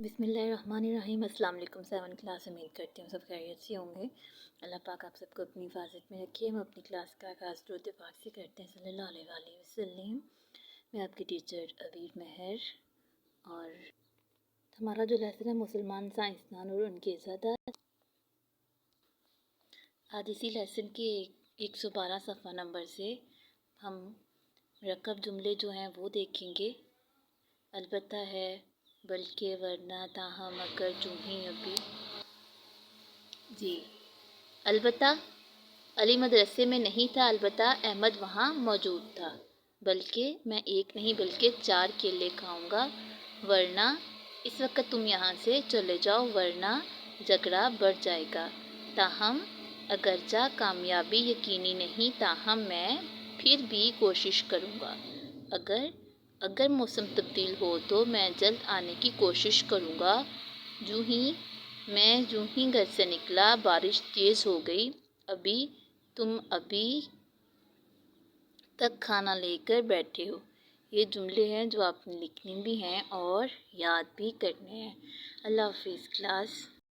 بسم اللہ الرحمن الرحیم۔ السلام علیکم 7 کلاس، امید کرتی ہوں سب خیریت سے ہوں گے۔ اللہ پاک آپ سب کو اپنی حفاظت میں رکھیے۔ ہم اپنی کلاس کا آغاز درود پاک سے کرتے ہیں صلی اللہ علیہ وآلہ وسلم۔ میں آپ کی ٹیچر عبیر مہر، اور ہمارا جو لیسن ہے مسلمان سائنسدان اور ان کے عزادات، آج اسی لیسن کے 112 صفحہ نمبر سے ہم مرکب جملے جو ہیں وہ دیکھیں گے۔ البتہ ہے، بلکہ، ورنہ، تاہم، اگر، چونہی، ابھی۔ جی، البتہ علی مدرسے میں نہیں تھا، البتہ احمد وہاں موجود تھا، بلکہ میں ایک نہیں بلکہ 4 کیلے کھاؤں گا، ورنہ اس وقت تم یہاں سے چلے جاؤ، ورنہ جھگڑا بڑھ جائے گا، تاہم اگرچہ کامیابی یقینی نہیں، تاہم میں پھر بھی کوشش کروں گا، اگر موسم تبدیل ہو تو میں جلد آنے کی کوشش کروں گا۔ جوں ہی گھر سے نکلا، بارش تیز ہو گئی۔ تم ابھی تک کھانا لے کر بیٹھے ہو۔ یہ جملے ہیں جو آپ نے لکھنے بھی ہیں اور یاد بھی کرنے ہیں۔ اللہ حافظ کلاس۔